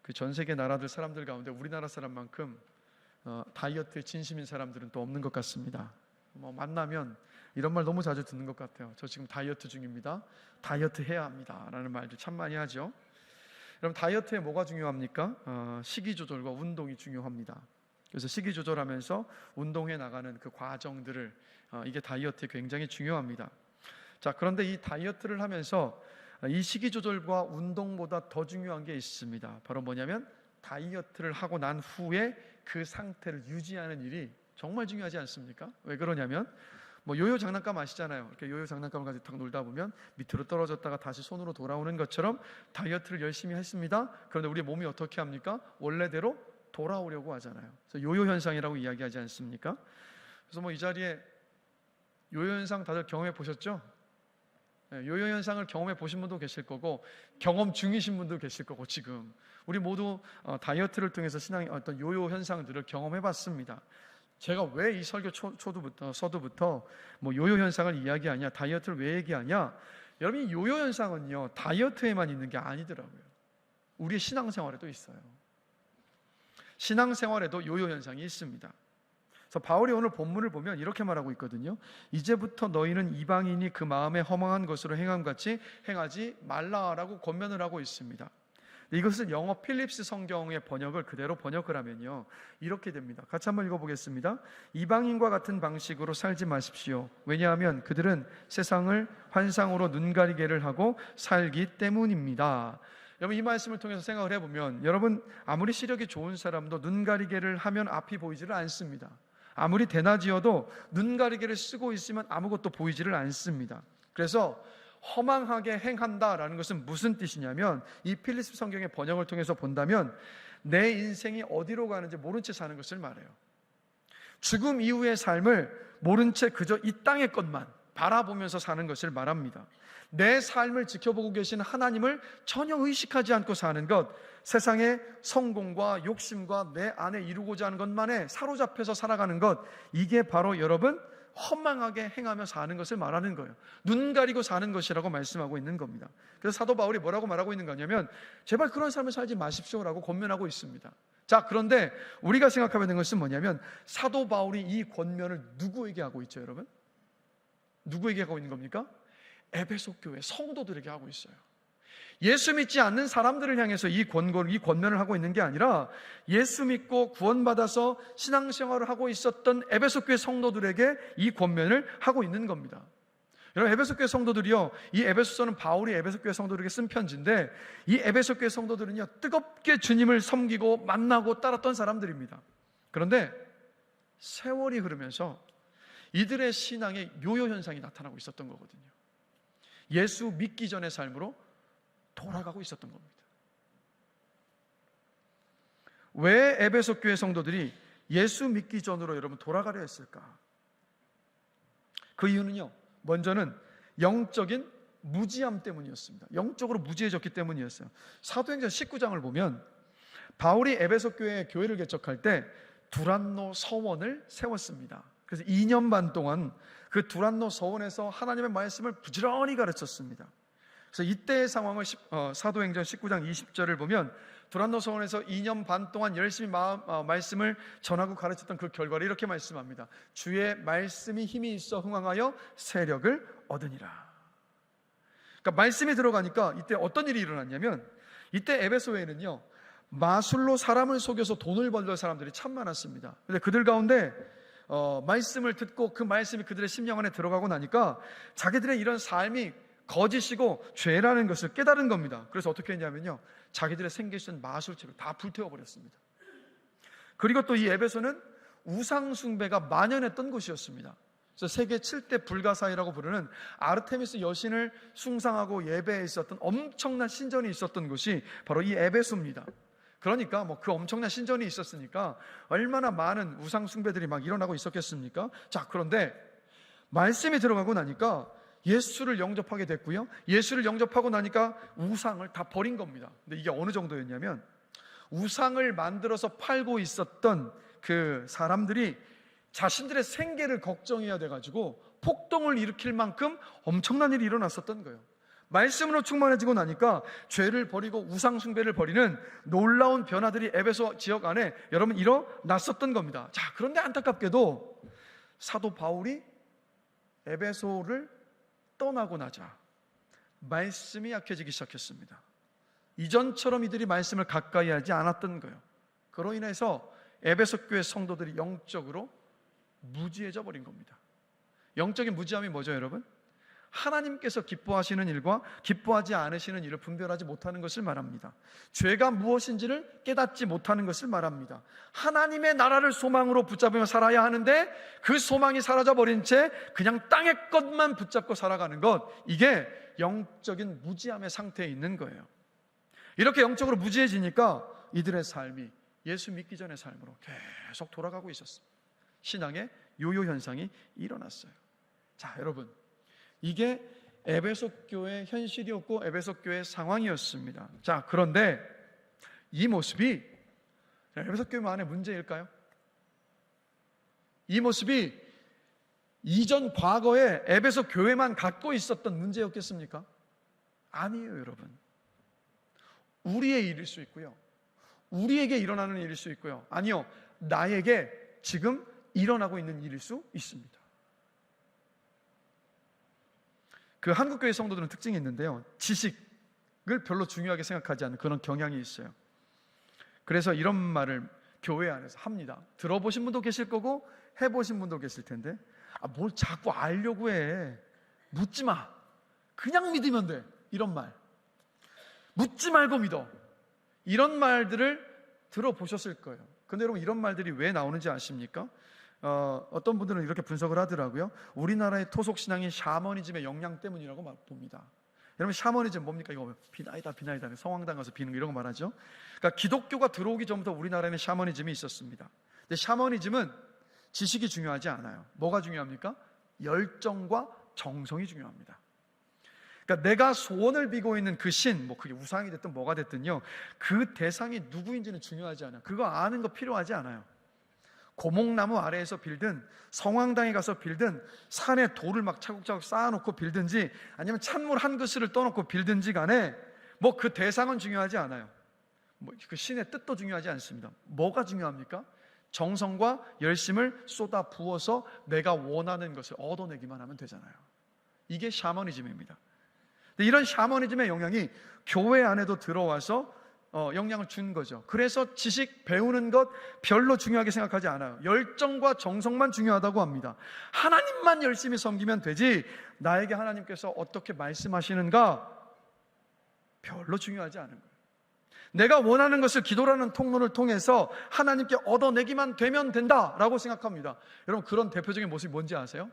그 전 세계 나라들 사람들 가운데 우리나라 사람만큼 다이어트에 진심인 사람들은 또 없는 것 같습니다. 만나면 이런 말 너무 자주 듣는 것 같아요. 저 지금 다이어트 중입니다. 다이어트 해야 합니다 라는 말들 참 많이 하죠. 그럼 다이어트에 뭐가 중요합니까? 식이 조절과 운동이 중요합니다. 그래서 식이 조절하면서 운동해 나가는 그 과정들을 이게 다이어트에 굉장히 중요합니다. 자, 그런데 이 다이어트를 하면서 이 식이 조절과 운동보다 더 중요한 게 있습니다. 바로 뭐냐면 다이어트를 하고 난 후에 그 상태를 유지하는 일이 정말 중요하지 않습니까? 왜 그러냐면 요요 장난감 아시잖아요. 이렇게 요요 장난감을 가지고 탁 놀다 보면 밑으로 떨어졌다가 다시 손으로 돌아오는 것처럼 다이어트를 열심히 했습니다. 그런데 우리 몸이 어떻게 합니까? 원래대로 돌아오려고 하잖아요. 그래서 요요 현상이라고 이야기하지 않습니까? 그래서 이 자리에 요요 현상 다들 경험해 보셨죠? 요요 현상을 경험해 보신 분도 계실 거고 경험 중이신 분도 계실 거고 지금 우리 모두 다이어트를 통해서 신앙의 어떤 요요 현상들을 경험해 봤습니다. 제가 왜 이 설교 서두부터 요요 현상을 이야기하냐, 다이어트를 왜 얘기하냐? 여러분, 이 요요 현상은요 다이어트에만 있는 게 아니더라고요. 우리의 신앙생활에도 있어요. 신앙생활에도 요요 현상이 있습니다. 그래서 바울이 오늘 본문을 보면 이렇게 말하고 있거든요. 이제부터 너희는 이방인이 그 마음에 허망한 것으로 행함같이 행하지 말라라고 권면을 하고 있습니다. 이것은 영어 필립스 성경의 번역을 그대로 번역을 하면요 이렇게 됩니다. 같이 한번 읽어보겠습니다. 이방인과 같은 방식으로 살지 마십시오. 왜냐하면 그들은 세상을 환상으로 눈가리개를 하고 살기 때문입니다. 여러분, 이 말씀을 통해서 생각을 해보면 여러분, 아무리 시력이 좋은 사람도 눈가리개를 하면 앞이 보이지를 않습니다. 아무리 대낮이어도 눈가리개를 쓰고 있으면 아무것도 보이지를 않습니다. 그래서 허망하게 행한다라는 것은 무슨 뜻이냐면 이 필립스 성경의 번역을 통해서 본다면 내 인생이 어디로 가는지 모른 채 사는 것을 말해요. 죽음 이후의 삶을 모른 채 그저 이 땅의 것만 바라보면서 사는 것을 말합니다. 내 삶을 지켜보고 계신 하나님을 전혀 의식하지 않고 사는 것, 세상의 성공과 욕심과 내 안에 이루고자 하는 것만에 사로잡혀서 살아가는 것, 이게 바로 여러분 허망하게 행하며 사는 것을 말하는 거예요. 눈 가리고 사는 것이라고 말씀하고 있는 겁니다. 그래서 사도 바울이 뭐라고 말하고 있는 거냐면 제발 그런 삶을 살지 마십시오라고 권면하고 있습니다. 자, 그런데 우리가 생각하면 되는 것은 뭐냐면 사도 바울이 이 권면을 누구에게 하고 있죠, 여러분? 누구에게 하고 있는 겁니까? 에베소 교회 성도들에게 하고 있어요. 예수 믿지 않는 사람들을 향해서 이 권면을 하고 있는 게 아니라 예수 믿고 구원받아서 신앙생활을 하고 있었던 에베소 교회 성도들에게 이 권면을 하고 있는 겁니다. 여러분, 에베소 교회 성도들이요, 이 에베소서는 바울이 에베소 교회 성도들에게 쓴 편지인데 이 에베소 교회 성도들은요 뜨겁게 주님을 섬기고 만나고 따랐던 사람들입니다. 그런데 세월이 흐르면서 이들의 신앙에 요요 현상이 나타나고 있었던 거거든요. 예수 믿기 전의 삶으로 돌아가고 있었던 겁니다. 왜 에베소 교회 성도들이 예수 믿기 전으로 여러분 돌아가려 했을까? 그 이유는요, 먼저는 영적인 무지함 때문이었습니다. 영적으로 무지해졌기 때문이었어요. 사도행전 19장을 보면 바울이 에베소 교회를 개척할 때 두란노 서원을 세웠습니다. 그래서 2년 반 동안 그 두란노 서원에서 하나님의 말씀을 부지런히 가르쳤습니다. 그래서 이때의 상황을 사도행전 19장 20절을 보면 두란노 서원에서 2년 반 동안 열심히 말씀을 전하고 가르쳤던 그 결과를 이렇게 말씀합니다. 주의 말씀이 힘이 있어 흥황하여 세력을 얻으니라. 그러니까 말씀이 들어가니까 이때 어떤 일이 일어났냐면 이때 에베소에는요 마술로 사람을 속여서 돈을 벌던 사람들이 참 많았습니다. 근데 그들 가운데 말씀을 듣고 그 말씀이 그들의 심령 안에 들어가고 나니까 자기들의 이런 삶이 거짓이고 죄라는 것을 깨달은 겁니다. 그래서 어떻게 했냐면요 자기들의 생계시던 마술책을 다 불태워버렸습니다. 그리고 또 이 에베소는 우상숭배가 만연했던 곳이었습니다. 그래서 세계 7대 불가사의라고 부르는 아르테미스 여신을 숭상하고 예배에 있었던 엄청난 신전이 있었던 곳이 바로 이 에베소입니다. 그러니까 그 엄청난 신전이 있었으니까 얼마나 많은 우상숭배들이 막 일어나고 있었겠습니까? 자, 그런데 말씀이 들어가고 나니까 예수를 영접하게 됐고요, 예수를 영접하고 나니까 우상을 다 버린 겁니다. 근데 이게 어느 정도였냐면 우상을 만들어서 팔고 있었던 그 사람들이 자신들의 생계를 걱정해야 돼가지고 폭동을 일으킬 만큼 엄청난 일이 일어났었던 거예요. 말씀으로 충만해지고 나니까 죄를 버리고 우상 숭배를 버리는 놀라운 변화들이 에베소 지역 안에 여러분 일어났었던 겁니다. 자, 그런데 안타깝게도 사도 바울이 에베소를 떠나고 나자 말씀이 약해지기 시작했습니다. 이전처럼 이들이 말씀을 가까이 하지 않았던 거예요. 그로 인해서 에베소 교회 성도들이 영적으로 무지해져 버린 겁니다. 영적인 무지함이 뭐죠, 여러분? 하나님께서 기뻐하시는 일과 기뻐하지 않으시는 일을 분별하지 못하는 것을 말합니다. 죄가 무엇인지를 깨닫지 못하는 것을 말합니다. 하나님의 나라를 소망으로 붙잡으며 살아야 하는데 그 소망이 사라져버린 채 그냥 땅의 것만 붙잡고 살아가는 것, 이게 영적인 무지함의 상태에 있는 거예요. 이렇게 영적으로 무지해지니까 이들의 삶이 예수 믿기 전의 삶으로 계속 돌아가고 있었습니다. 신앙의 요요 현상이 일어났어요. 자, 여러분, 이게 에베소 교회의 현실이었고 에베소 교회의 상황이었습니다. 자, 그런데 이 모습이 에베소 교회만의 문제일까요? 이 모습이 이전 과거에 에베소 교회만 갖고 있었던 문제였겠습니까? 아니에요, 여러분. 우리의 일일 수 있고요, 우리에게 일어나는 일일 수 있고요, 아니요, 나에게 지금 일어나고 있는 일일 수 있습니다. 그 한국교회 성도들은 특징이 있는데요, 지식을 별로 중요하게 생각하지 않는 그런 경향이 있어요. 그래서 이런 말을 교회 안에서 합니다. 들어보신 분도 계실 거고 해보신 분도 계실 텐데, 뭘 자꾸 알려고 해, 묻지 마, 그냥 믿으면 돼, 이런 말, 묻지 말고 믿어, 이런 말들을 들어보셨을 거예요. 근데 여러분, 이런 말들이 왜 나오는지 아십니까? 어떤 분들은 이렇게 분석을 하더라고요. 우리나라의 토속신앙이 샤머니즘의 영향 때문이라고 봅니다. 여러분, 샤머니즘 뭡니까? 이거 비나이다 성황당 가서 비는 거, 이런 거 말하죠. 그러니까 기독교가 들어오기 전부터 우리나라에는 샤머니즘이 있었습니다. 근데 샤머니즘은 지식이 중요하지 않아요. 뭐가 중요합니까? 열정과 정성이 중요합니다. 그러니까 내가 소원을 비고 있는 그 신, 그게 우상이 됐든 뭐가 됐든요, 그 대상이 누구인지는 중요하지 않아요. 그거 아는 거 필요하지 않아요. 고목나무 아래에서 빌든 성황당에 가서 빌든 산에 돌을 막 차곡차곡 쌓아놓고 빌든지 아니면 찬물 한 그릇을 떠놓고 빌든지 간에 그 대상은 중요하지 않아요. 그 신의 뜻도 중요하지 않습니다. 뭐가 중요합니까? 정성과 열심을 쏟아 부어서 내가 원하는 것을 얻어내기만 하면 되잖아요. 이게 샤머니즘입니다. 근데 이런 샤머니즘의 영향이 교회 안에도 들어와서 영향을 준 거죠. 그래서 지식 배우는 것 별로 중요하게 생각하지 않아요. 열정과 정성만 중요하다고 합니다. 하나님만 열심히 섬기면 되지 나에게 하나님께서 어떻게 말씀하시는가 별로 중요하지 않은 거예요. 내가 원하는 것을 기도라는 통로를 통해서 하나님께 얻어내기만 되면 된다라고 생각합니다. 여러분, 그런 대표적인 모습이 뭔지 아세요?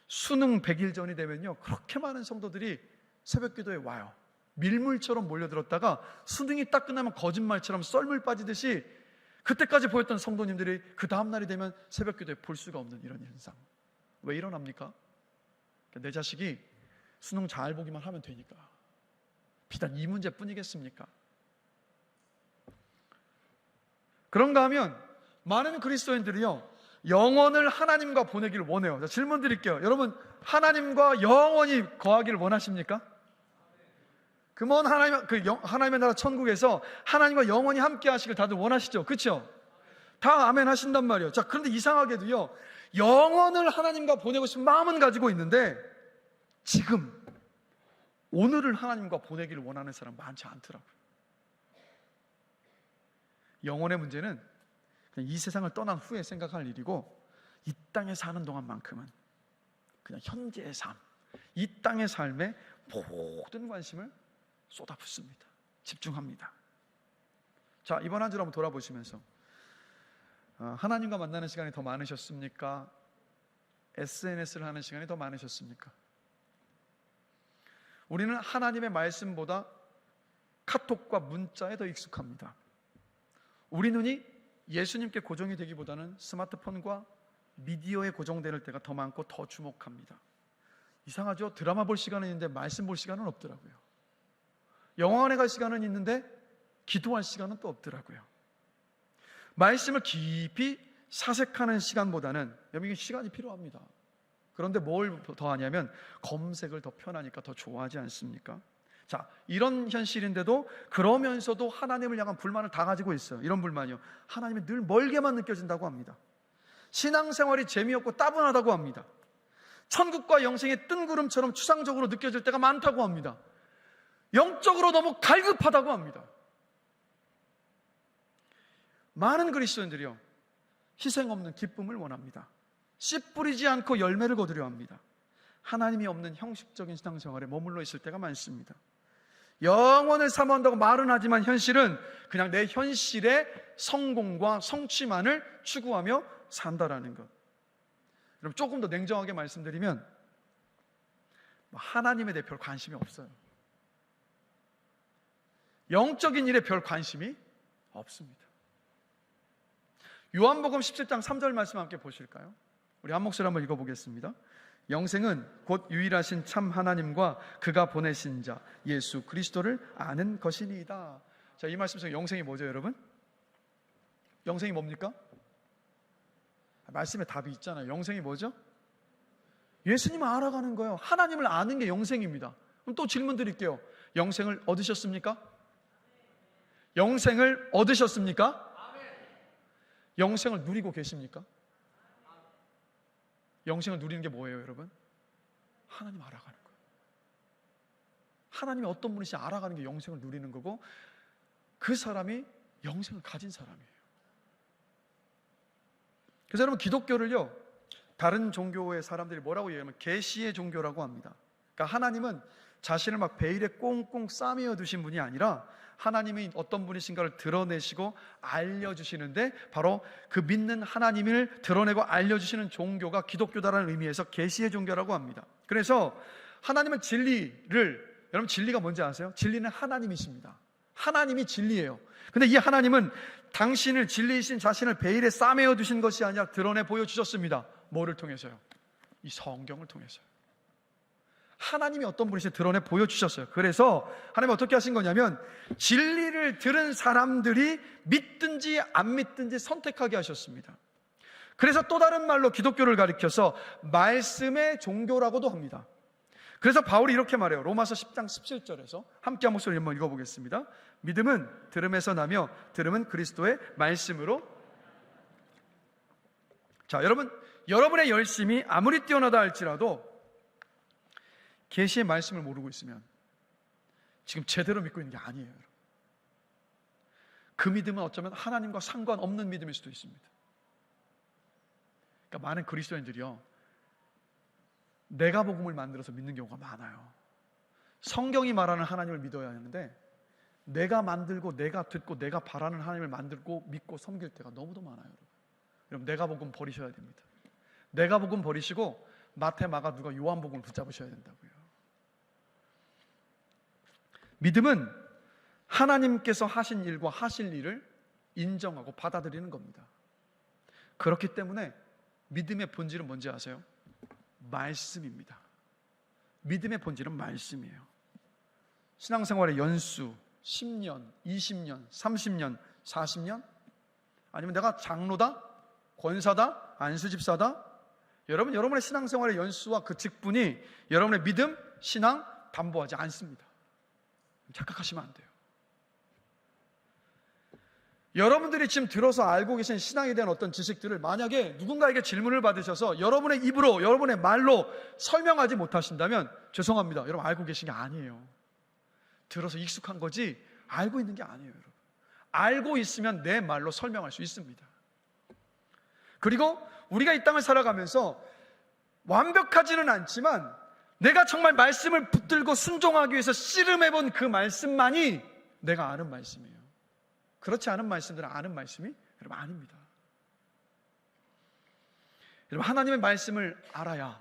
수능 100일 전이 되면요, 그렇게 많은 성도들이 새벽기도에 와요. 밀물처럼 몰려들었다가 수능이 딱 끝나면 거짓말처럼 썰물 빠지듯이 그때까지 보였던 성도님들이 그 다음날이 되면 새벽기도에 볼 수가 없는 이런 현상. 왜 일어납니까? 내 자식이 수능 잘 보기만 하면 되니까. 비단 이 문제뿐이겠습니까? 그런가 하면 많은 그리스도인들이요, 영원을 하나님과 보내기를 원해요. 자, 질문 드릴게요. 여러분, 하나님과 영원히 거하기를 원하십니까? 그 먼 하나님의 나라 천국에서 하나님과 영원히 함께 하시길 다들 원하시죠? 그렇죠? 다 아멘 하신단 말이에요. 자, 그런데 이상하게도요, 영원을 하나님과 보내고 싶은 마음은 가지고 있는데 지금 오늘을 하나님과 보내기를 원하는 사람 많지 않더라고요. 영혼의 문제는 그냥 이 세상을 떠난 후에 생각할 일이고, 이 땅에 사는 동안만큼은 그냥 현재의 삶, 이 땅의 삶에 모든 관심을 쏟아붓습니다. 집중합니다. 자, 이번 한 주를 한번 돌아보시면서 하나님과 만나는 시간이 더 많으셨습니까? SNS를 하는 시간이 더 많으셨습니까? 우리는 하나님의 말씀보다 카톡과 문자에 더 익숙합니다. 우리 눈이 예수님께 고정이 되기보다는 스마트폰과 미디어에 고정될 때가 더 많고 더 주목합니다. 이상하죠? 드라마 볼 시간은 있는데 말씀 볼 시간은 없더라고요. 영화관에 갈 시간은 있는데 기도할 시간은 또 없더라고요. 말씀을 깊이 사색하는 시간보다는 여러분, 시간이 필요합니다. 그런데 뭘 더 하냐면 검색을 더 편하니까 더 좋아하지 않습니까? 자, 이런 현실인데도 그러면서도 하나님을 향한 불만을 다 가지고 있어요. 이런 불만이요, 하나님이 늘 멀게만 느껴진다고 합니다. 신앙생활이 재미없고 따분하다고 합니다. 천국과 영생의 뜬구름처럼 추상적으로 느껴질 때가 많다고 합니다. 영적으로 너무 갈급하다고 합니다. 많은 그리스도인들이요, 희생 없는 기쁨을 원합니다. 씨 뿌리지 않고 열매를 거두려 합니다. 하나님이 없는 형식적인 신앙생활에 머물러 있을 때가 많습니다. 영원을 사모한다고 말은 하지만 현실은 그냥 내 현실의 성공과 성취만을 추구하며 산다라는 것. 그럼 조금 더 냉정하게 말씀드리면 하나님에 대해 별 관심이 없어요. 영적인 일에 별 관심이 없습니다. 요한복음 17장 3절 말씀 함께 보실까요? 우리 한 목소리 한번 읽어보겠습니다. 영생은 곧 유일하신 참 하나님과 그가 보내신 자 예수 그리스도를 아는 것이니이다. 자, 이 말씀 속에 영생이 뭐죠, 여러분? 영생이 뭡니까? 말씀에 답이 있잖아요. 영생이 뭐죠? 예수님을 알아가는 거예요. 하나님을 아는 게 영생입니다. 그럼 또 질문 드릴게요. 영생을 얻으셨습니까? 영생을 얻으셨습니까? 영생을 누리고 계십니까? 영생을 누리는 게 뭐예요, 여러분? 하나님 알아가는 거예요. 하나님이 어떤 분이신지 알아가는 게 영생을 누리는 거고, 그 사람이 영생을 가진 사람이에요. 그래서 여러분, 기독교를요, 다른 종교의 사람들이 뭐라고 얘기하면 계시의 종교라고 합니다. 그러니까 하나님은 자신을 막 베일에 꽁꽁 싸매어 두신 분이 아니라 하나님이 어떤 분이신가를 드러내시고 알려주시는데, 바로 그 믿는 하나님을 드러내고 알려주시는 종교가 기독교다라는 의미에서 계시의 종교라고 합니다. 그래서 하나님은 진리를, 여러분 진리가 뭔지 아세요? 진리는 하나님이십니다. 하나님이 진리예요. 근데 이 하나님은 당신을, 진리이신 자신을 베일에 싸매어 두신 것이 아니라 드러내 보여주셨습니다. 뭐를 통해서요? 이 성경을 통해서요. 하나님이 어떤 분이신지 드러내 보여주셨어요. 그래서 하나님이 어떻게 하신 거냐면, 진리를 들은 사람들이 믿든지 안 믿든지 선택하게 하셨습니다. 그래서 또 다른 말로 기독교를 가리켜서 말씀의 종교라고도 합니다. 그래서 바울이 이렇게 말해요. 로마서 10장 17절에서 함께 한 목소리 한번 읽어보겠습니다. 믿음은 들음에서 나며 들음은 그리스도의 말씀으로. 자, 여러분의 열심이 아무리 뛰어나다 할지라도 계시의 말씀을 모르고 있으면 지금 제대로 믿고 있는 게 아니에요. 그 믿음은 어쩌면 하나님과 상관없는 믿음일 수도 있습니다. 그러니까 많은 그리스도인들이요, 내가 복음을 만들어서 믿는 경우가 많아요. 성경이 말하는 하나님을 믿어야 하는데 내가 만들고 내가 듣고 내가 바라는 하나님을 만들고 믿고 섬길 때가 너무도 많아요. 여러분, 내가 복음 버리셔야 됩니다. 내가 복음 버리시고 마태, 마가, 누가, 요한 복음을 붙잡으셔야 된다고요. 믿음은 하나님께서 하신 일과 하실 일을 인정하고 받아들이는 겁니다. 그렇기 때문에 믿음의 본질은 뭔지 아세요? 말씀입니다. 믿음의 본질은 말씀이에요. 신앙생활의 연수 10년, 20년, 30년, 40년? 아니면 내가 장로다? 권사다? 안수집사다? 여러분의 신앙생활의 연수와 그 직분이 여러분의 믿음, 신앙 담보하지 않습니다. 착각하시면 안 돼요. 여러분들이 지금 들어서 알고 계신 신앙에 대한 어떤 지식들을 만약에 누군가에게 질문을 받으셔서 여러분의 입으로, 여러분의 말로 설명하지 못하신다면 죄송합니다. 여러분, 알고 계신 게 아니에요. 들어서 익숙한 거지 알고 있는 게 아니에요. 여러분, 알고 있으면 내 말로 설명할 수 있습니다. 그리고 우리가 이 땅을 살아가면서 완벽하지는 않지만 내가 정말 말씀을 붙들고 순종하기 위해서 씨름해본 그 말씀만이 내가 아는 말씀이에요. 그렇지 않은 말씀들은 아는 말씀이 여러분 아닙니다. 여러분, 하나님의 말씀을 알아야,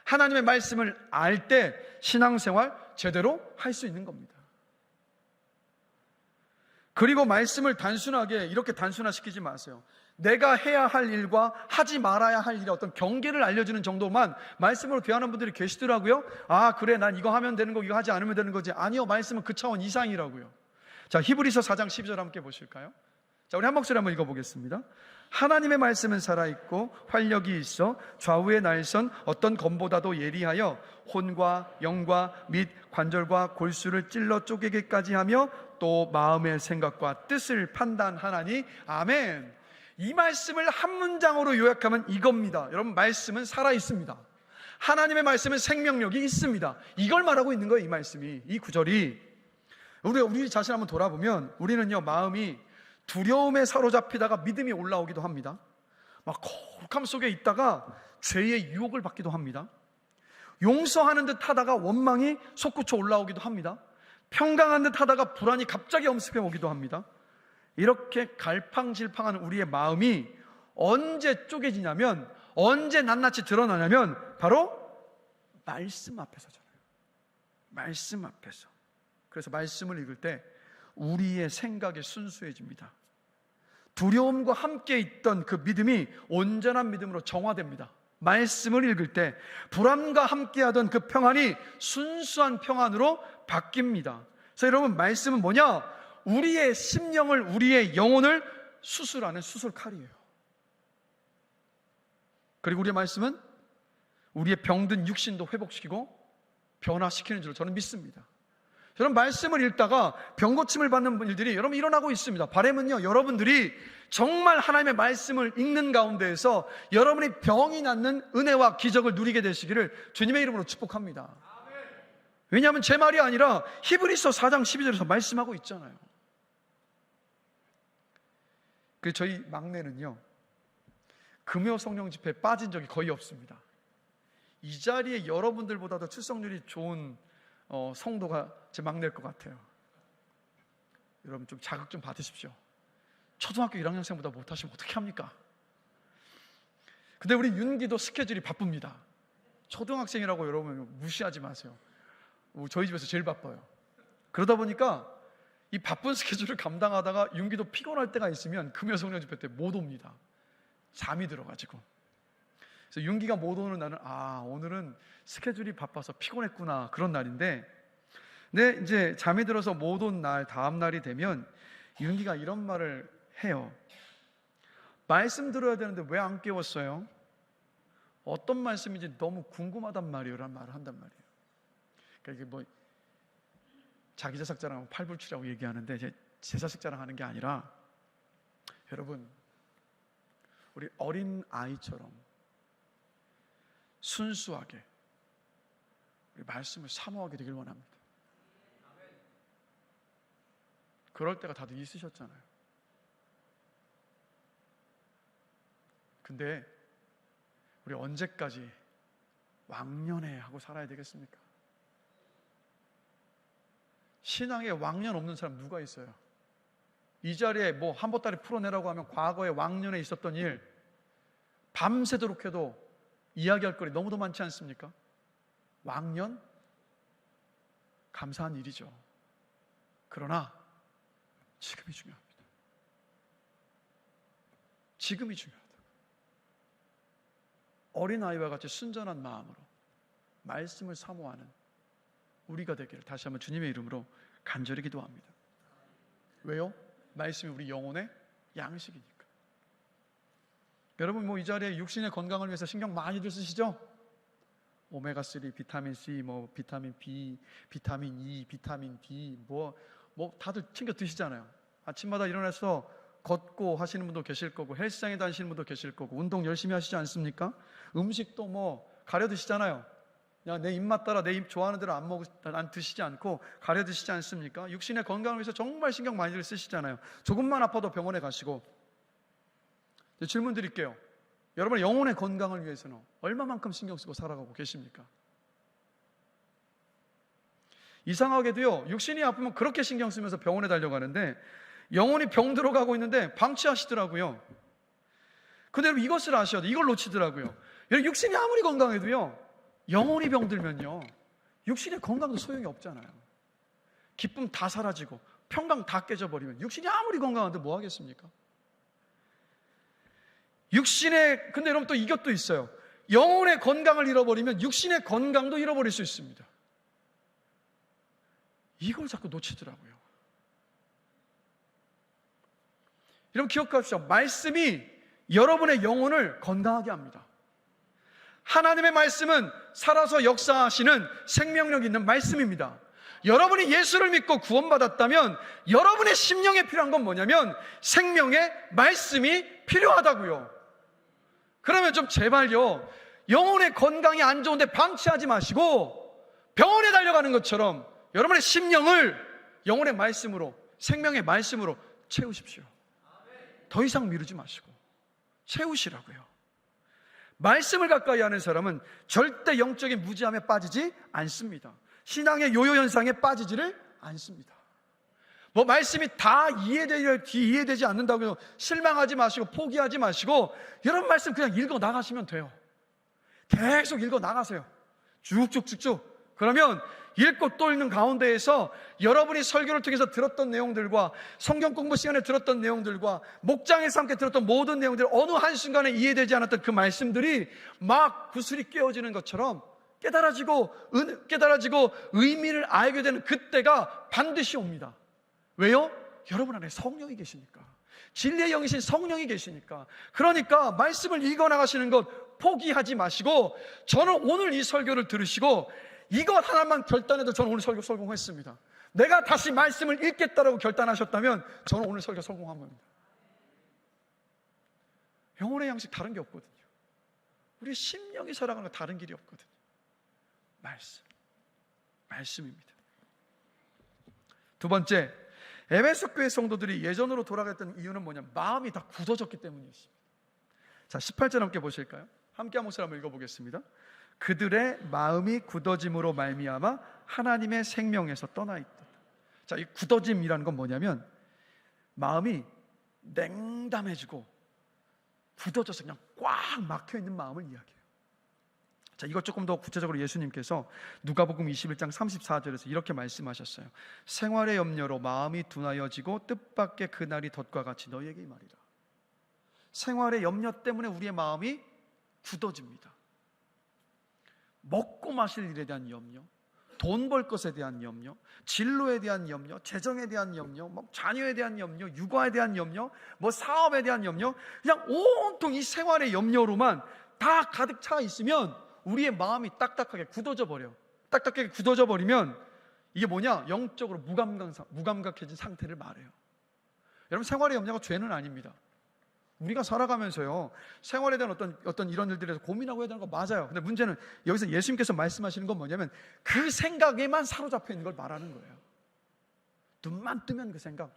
하나님의 말씀을 알 때 신앙생활 제대로 할 수 있는 겁니다. 그리고 말씀을 단순하게 이렇게 단순화시키지 마세요. 내가 해야 할 일과 하지 말아야 할 일의 어떤 경계를 알려주는 정도만 말씀으로 대하는 분들이 계시더라고요. 아, 그래, 난 이거 하면 되는 거, 이거 하지 않으면 되는 거지. 아니요, 말씀은 그 차원 이상이라고요. 자, 히브리서 4장 12절 함께 보실까요? 자, 우리 한 목소리 한번 읽어보겠습니다. 하나님의 말씀은 살아있고 활력이 있어 좌우의 날선 어떤 검보다도 예리하여 혼과 영과 및 관절과 골수를 찔러 쪼개기까지 하며 또 마음의 생각과 뜻을 판단하나니. 아멘. 이 말씀을 한 문장으로 요약하면 이겁니다. 여러분, 말씀은 살아있습니다. 하나님의 말씀은 생명력이 있습니다. 이걸 말하고 있는 거예요. 이 말씀이, 이 구절이. 우리 자신 한번 돌아보면 우리는요, 마음이 두려움에 사로잡히다가 믿음이 올라오기도 합니다. 막 거룩함 속에 있다가 죄의 유혹을 받기도 합니다. 용서하는 듯 하다가 원망이 솟구쳐 올라오기도 합니다. 평강한 듯 하다가 불안이 갑자기 엄습해 오기도 합니다. 이렇게 갈팡질팡한 우리의 마음이 언제 쪼개지냐면, 언제 낱낱이 드러나냐면 바로 말씀 앞에서잖아요. 말씀 앞에서. 그래서 말씀을 읽을 때 우리의 생각이 순수해집니다. 두려움과 함께 있던 그 믿음이 온전한 믿음으로 정화됩니다. 말씀을 읽을 때 불안과 함께하던 그 평안이 순수한 평안으로 바뀝니다. 그래서 여러분, 말씀은 뭐냐? 우리의 심령을, 우리의 영혼을 수술하는 수술칼이에요. 그리고 우리의 말씀은 우리의 병든 육신도 회복시키고 변화시키는 줄로 저는 믿습니다. 여러분, 말씀을 읽다가 병고침을 받는 일들이 여러분 일어나고 있습니다. 바람은요, 여러분들이 정말 하나님의 말씀을 읽는 가운데에서 여러분이 병이 낫는 은혜와 기적을 누리게 되시기를 주님의 이름으로 축복합니다. 왜냐하면 제 말이 아니라 히브리서 4장 12절에서 말씀하고 있잖아요. 그 저희 막내는요, 금요 성령 집회에 빠진 적이 거의 없습니다. 이 자리에 여러분들보다도 출석률이 좋은 성도가 제 막내일 것 같아요. 여러분, 좀 자극 좀 받으십시오. 초등학교 1학년생보다 못하시면 어떻게 합니까? 근데 우리 윤기도 스케줄이 바쁩니다. 초등학생이라고 여러분 무시하지 마세요. 저희 집에서 제일 바빠요. 그러다 보니까 이 바쁜 스케줄을 감당하다가 윤기도 피곤할 때가 있으면 금요 성령 집회 때 못 옵니다. 잠이 들어가지고. 그래서 윤기가 못 오는 날은 오늘은 스케줄이 바빠서 피곤했구나, 그런 날인데, 근데 이제 잠이 들어서 못 온 날, 다음 날이 되면 윤기가 이런 말을 해요. 말씀 들어야 되는데 왜 안 깨웠어요? 어떤 말씀인지 너무 궁금하단 말이에요 라는 말을 한단 말이에요. 그러니까 이게 뭐 자기 자식 자랑하고 팔불출이라고 얘기하는데 제 자식 자랑하는 게 아니라, 여러분, 우리 어린 아이처럼 순수하게 우리 말씀을 사모하게 되길 원합니다. 그럴 때가 다들 있으셨잖아요. 근데 우리 언제까지 왕년에 하고 살아야 되겠습니까? 신앙에 왕년 없는 사람 누가 있어요? 이 자리에 뭐 한 보따리 풀어내라고 하면 과거에 왕년에 있었던 일 밤새도록 해도 이야기할 거리 너무도 많지 않습니까? 왕년? 감사한 일이죠. 그러나 지금이 중요합니다. 지금이 중요하다. 어린아이와 같이 순전한 마음으로 말씀을 사모하는 우리가 되기를 다시 한번 주님의 이름으로 간절히 기도합니다. 왜요? 말씀이 우리 영혼의 양식이니까. 여러분, 뭐 이 자리에 육신의 건강을 위해서 신경 많이들 쓰시죠? 오메가3, 비타민-C, 뭐 비타민 B, 비타민 E, 비타민 D, 뭐 다들 챙겨 드시잖아요. 아침마다 일어나서 걷고 하시는 분도 계실 거고, 헬스장에 다니시는 분도 계실 거고, 운동 열심히 하시지 않습니까? 음식도 뭐 가려 드시잖아요. 그냥 내 입맛 따라 내 입 좋아하는 대로 안 드시지 않고 가려 드시지 않습니까? 육신의 건강을 위해서 정말 신경 많이들 쓰시잖아요. 조금만 아파도 병원에 가시고. 질문 드릴게요. 여러분의 영혼의 건강을 위해서는 얼마만큼 신경 쓰고 살아가고 계십니까? 이상하게도요, 육신이 아프면 그렇게 신경 쓰면서 병원에 달려가는데 영혼이 병 들어가고 있는데 방치하시더라고요. 근데 여러분, 이것을 아셔야 돼요. 이걸 놓치더라고요. 여러분, 육신이 아무리 건강해도요, 영혼이 병들면요, 육신의 건강도 소용이 없잖아요. 기쁨 다 사라지고 평강 다 깨져버리면 육신이 아무리 건강한데 뭐 하겠습니까? 근데 여러분, 또 이것도 있어요. 영혼의 건강을 잃어버리면 육신의 건강도 잃어버릴 수 있습니다. 이걸 자꾸 놓치더라고요. 여러분 기억하십시오. 말씀이 여러분의 영혼을 건강하게 합니다. 하나님의 말씀은 살아서 역사하시는 생명력 있는 말씀입니다. 여러분이 예수를 믿고 구원받았다면 여러분의 심령에 필요한 건 뭐냐면 생명의 말씀이 필요하다고요. 그러면 좀 제발요, 영혼의 건강이 안 좋은데 방치하지 마시고 병원에 달려가는 것처럼 여러분의 심령을 영혼의 말씀으로, 생명의 말씀으로 채우십시오. 더 이상 미루지 마시고 채우시라고요. 말씀을 가까이 하는 사람은 절대 영적인 무지함에 빠지지 않습니다. 신앙의 요요 현상에 빠지지를 않습니다. 뭐 말씀이 다 이해되지 않는다고 실망하지 마시고 포기하지 마시고 여러분 말씀 그냥 읽어 나가시면 돼요. 계속 읽어 나가세요. 쭉쭉쭉쭉. 그러면 읽고 또 읽는 가운데에서 여러분이 설교를 통해서 들었던 내용들과 성경 공부 시간에 들었던 내용들과 목장에서 함께 들었던 모든 내용들, 어느 한순간에 이해되지 않았던 그 말씀들이 막 구슬이 깨어지는 것처럼 깨달아지고 의미를 알게 되는 그때가 반드시 옵니다. 왜요? 여러분 안에 성령이 계시니까. 진리의 영이신 성령이 계시니까. 그러니까 말씀을 읽어나가시는 것 포기하지 마시고, 저는 오늘 이 설교를 들으시고 이것 하나만 결단해도 저는 오늘 설교 성공했습니다. 내가 다시 말씀을 읽겠다라고 결단하셨다면 저는 오늘 설교 성공한 겁니다. 영혼의 양식 다른 게 없거든요. 우리 심령이 살아가는 거 다른 길이 없거든요. 말씀입니다. 두 번째, 에베소 교회 성도들이 예전으로 돌아갔던 이유는 뭐냐면 마음이 다 굳어졌기 때문이었습니다. 자, 18절 함께 보실까요? 함께 한 목소리 한번 읽어보겠습니다. 그들의 마음이 굳어짐으로 말미암아 하나님의 생명에서 떠나 있다. 자, 이 굳어짐이라는 건 뭐냐면 마음이 냉담해지고 굳어져서 그냥 꽉 막혀있는 마음을 이야기해요. 자, 이것 조금 더 구체적으로 예수님께서 누가복음 21장 34절에서 이렇게 말씀하셨어요. 생활의 염려로 마음이 둔하여지고 뜻밖의 그날이 덫과 같이 너희에게 말이라. 생활의 염려 때문에 우리의 마음이 굳어집니다. 먹고 마실 일에 대한 염려, 돈 벌 것에 대한 염려, 진로에 대한 염려, 재정에 대한 염려, 자녀에 대한 염려, 육아에 대한 염려, 사업에 대한 염려, 그냥 온통 이 생활의 염려로만 다 가득 차 있으면 우리의 마음이 딱딱하게 굳어져 버려요. 딱딱하게 굳어져 버리면 이게 뭐냐? 영적으로 무감각해진 상태를 말해요. 여러분, 생활의 염려가 죄는 아닙니다. 우리가 살아가면서요, 생활에 대한 어떤 이런 일들에 대해서 고민하고 해야 되는 거 맞아요. 근데 문제는 여기서 예수님께서 말씀하시는 건 뭐냐면 그 생각에만 사로잡혀 있는 걸 말하는 거예요. 눈만 뜨면 그 생각,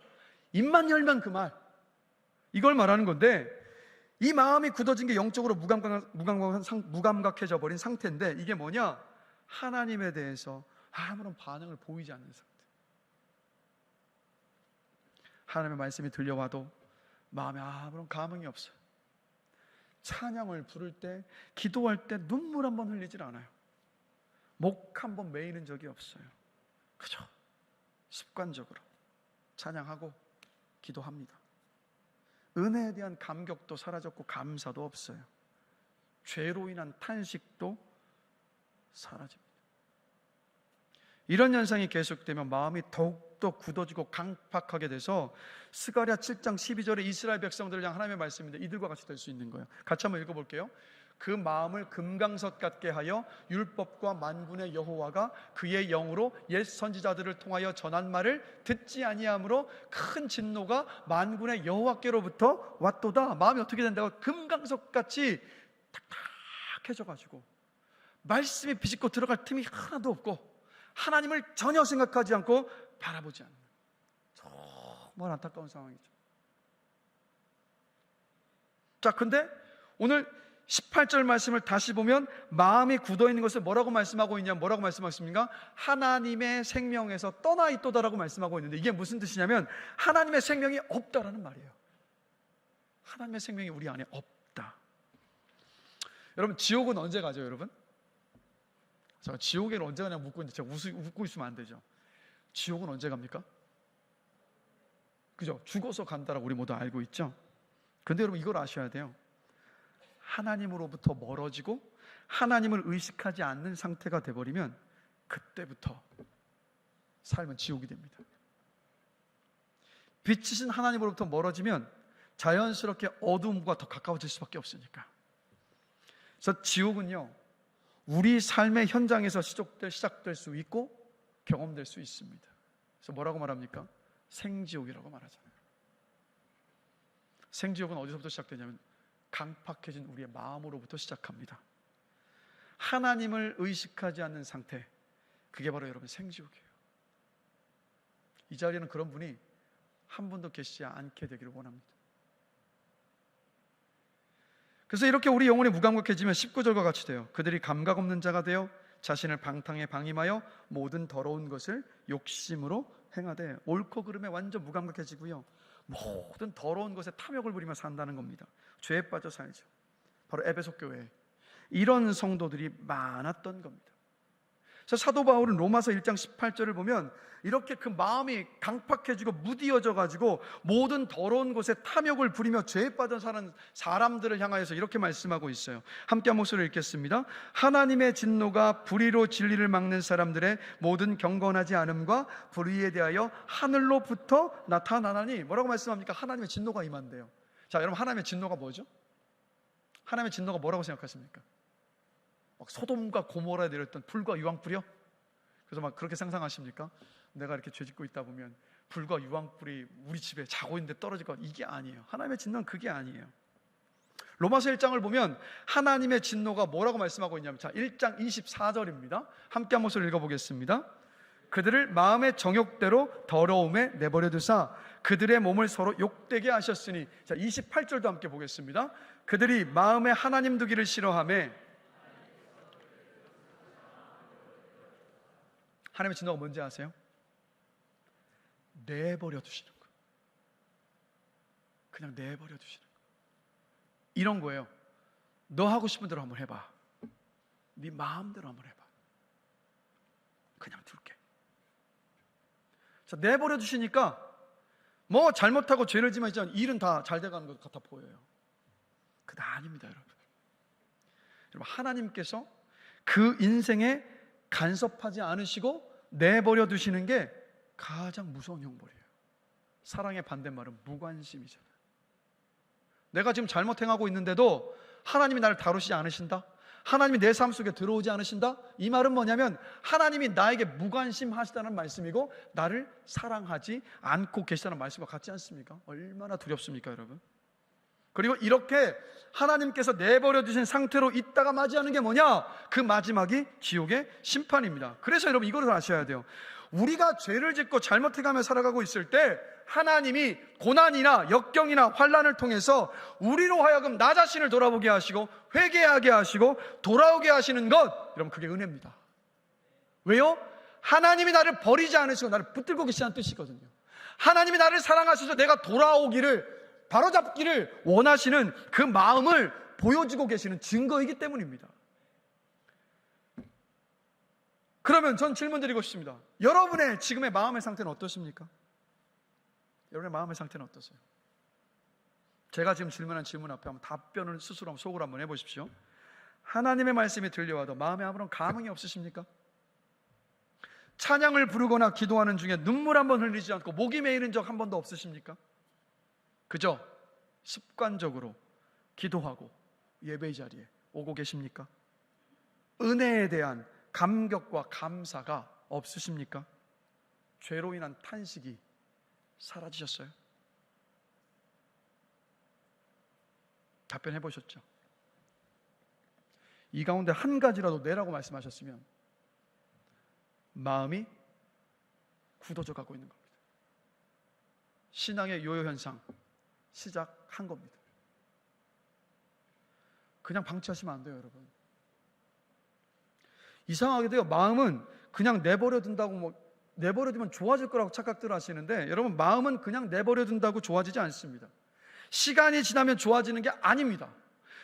입만 열면 그 말, 이걸 말하는 건데, 이 마음이 굳어진 게 영적으로 무감각해져 버린 상태인데, 이게 뭐냐? 하나님에 대해서 아무런 반응을 보이지 않는 상태. 하나님의 말씀이 들려와도 마음에 아무런 감흥이 없어요. 찬양을 부를 때, 기도할 때 눈물 한 번 흘리질 않아요. 목 한 번 메이는 적이 없어요. 그죠? 습관적으로 찬양하고 기도합니다. 은혜에 대한 감격도 사라졌고 감사도 없어요. 죄로 인한 탄식도 사라집니다. 이런 현상이 계속되면 마음이 더욱더 굳어지고 강팍하게 돼서 스가랴 7장 12절에 이스라엘 백성들을 향한 하나님의 말씀인데 이들과 같이 될 수 있는 거예요. 같이 한번 읽어볼게요. 그 마음을 금강석 같게 하여 율법과 만군의 여호와가 그의 영으로 옛 선지자들을 통하여 전한 말을 듣지 아니하므로 큰 진노가 만군의 여호와께로부터 왔도다. 마음이 어떻게 된다고? 금강석같이 탁탁해져가지고 말씀이 비집고 들어갈 틈이 하나도 없고 하나님을 전혀 생각하지 않고 바라보지 않는, 정말 안타까운 상황이죠. 자, 근데 오늘 18절 말씀을 다시 보면 마음이 굳어있는 것을 뭐라고 말씀하고 있냐, 뭐라고 말씀하십니까? 하나님의 생명에서 떠나 있도다라고 말씀하고 있는데, 이게 무슨 뜻이냐면 하나님의 생명이 없다라는 말이에요. 하나님의 생명이 우리 안에 없다. 여러분, 지옥은 언제 가죠, 여러분? 제가 지옥에는 언제 가냐고 묻고 있는데 제가 웃고 있으면 안 되죠. 지옥은 언제 갑니까? 그죠? 죽어서 간다라고 우리 모두 알고 있죠. 근데 여러분, 이걸 아셔야 돼요. 하나님으로부터 멀어지고 하나님을 의식하지 않는 상태가 돼버리면 그때부터 삶은 지옥이 됩니다. 빛이신 하나님으로부터 멀어지면 자연스럽게 어둠과 더 가까워질 수밖에 없으니까. 그래서 지옥은요, 우리 삶의 현장에서 시작될 수 있고 경험될 수 있습니다. 그래서 뭐라고 말합니까? 생지옥이라고 말하잖아요. 생지옥은 어디서부터 시작되냐면 강팍해진 우리의 마음으로부터 시작합니다. 하나님을 의식하지 않는 상태, 그게 바로 여러분 생지옥이에요. 이 자리에는 그런 분이 한 분도 계시지 않게 되기를 원합니다. 그래서 이렇게 우리 영혼이 무감각해지면 19절과 같이 돼요. 그들이 감각 없는 자가 되어 자신을 방탕에 방임하여 모든 더러운 것을 욕심으로 행하되, 옳고 그름에 완전 무감각해지고요, 모든 더러운 것에 탐욕을 부리며 산다는 겁니다. 죄에 빠져 살죠. 바로 에베소 교회에 이런 성도들이 많았던 겁니다. 그래서 사도 바울은 로마서 1장 18절을 보면 이렇게 그 마음이 강팍해지고 무디어져 가지고 모든 더러운 곳에 탐욕을 부리며 죄에 빠져 사는 사람들을 향하여서 이렇게 말씀하고 있어요. 함께 한 목소리를 읽겠습니다. 하나님의 진노가 불의로 진리를 막는 사람들의 모든 경건하지 않음과 불의에 대하여 하늘로부터 나타나나니, 뭐라고 말씀합니까? 하나님의 진노가 임한대요. 자, 여러분, 하나님의 진노가 뭐죠? 하나님의 진노가 뭐라고 생각하십니까? 막 소돔과 고모라에 내렸던 불과 유황불이요? 그래서 막 그렇게 상상하십니까? 내가 이렇게 죄 짓고 있다 보면 불과 유황불이 우리 집에 자고 있는데 떨어질 것, 이게 아니에요. 하나님의 진노는 그게 아니에요. 로마서 1장을 보면 하나님의 진노가 뭐라고 말씀하고 있냐면, 자, 1장 24절입니다. 함께 한 목소리 읽어보겠습니다. 그들을 마음의 정욕대로 더러움에 내버려 두사 그들의 몸을 서로 욕되게 하셨으니. 자, 28절도 함께 보겠습니다. 그들이 마음에 하나님 두기를 싫어하며. 하나님의 진노가 뭔지 아세요? 내버려 두시는 거예요. 그냥 내버려 두시는 거예요. 이런 거예요. 너 하고 싶은 대로 한번 해봐. 네 마음대로 한번 해봐. 그냥 둘게. 자, 내버려 두시니까 뭐 잘못하고 죄를 지면 일은 다 잘 돼가는 것 같아 보여요. 그거 아닙니다, 여러분. 여러분, 하나님께서 그 인생에 간섭하지 않으시고 내버려 두시는 게 가장 무서운 형벌이에요. 사랑의 반대말은 무관심이잖아요. 내가 지금 잘못 행하고 있는데도 하나님이 나를 다루시지 않으신다? 하나님이 내 삶 속에 들어오지 않으신다? 이 말은 뭐냐면 하나님이 나에게 무관심하시다는 말씀이고 나를 사랑하지 않고 계시다는 말씀과 같지 않습니까? 얼마나 두렵습니까, 여러분? 그리고 이렇게 하나님께서 내버려 두신 상태로 있다가 맞이하는 게 뭐냐? 그 마지막이 지옥의 심판입니다. 그래서 여러분, 이걸 아셔야 돼요. 우리가 죄를 짓고 잘못해가며 살아가고 있을 때 하나님이 고난이나 역경이나 환난을 통해서 우리로 하여금 나 자신을 돌아보게 하시고 회개하게 하시고 돌아오게 하시는 것, 여러분, 그게 은혜입니다. 왜요? 하나님이 나를 버리지 않으시고 나를 붙들고 계시다는 뜻이거든요. 하나님이 나를 사랑하셔서 내가 돌아오기를, 바로잡기를 원하시는 그 마음을 보여주고 계시는 증거이기 때문입니다. 그러면 전 질문 드리고 싶습니다. 여러분의 지금의 마음의 상태는 어떠십니까? 여러분의 마음의 상태는 어떠세요? 제가 지금 질문한 질문 앞에 한번 답변을 스스로 속으로 한번 해보십시오. 하나님의 말씀이 들려와도 마음에 아무런 감흥이 없으십니까? 찬양을 부르거나 기도하는 중에 눈물 한번 흘리지 않고 목이 메이는 적 한 번도 없으십니까? 그저 습관적으로 기도하고 예배 자리에 오고 계십니까? 은혜에 대한 감격과 감사가 없으십니까? 죄로 인한 탄식이 사라지셨어요? 답변해 보셨죠? 이 가운데 한 가지라도 네라고 말씀하셨으면 마음이 굳어져 가고 있는 겁니다. 신앙의 요요 현상 시작한 겁니다. 그냥 방치하시면 안 돼요, 여러분. 이상하게도요, 마음은 그냥 내버려 둔다고 내버려 두면 좋아질 거라고 착각들 하시는데, 여러분, 마음은 그냥 내버려 둔다고 좋아지지 않습니다. 시간이 지나면 좋아지는 게 아닙니다.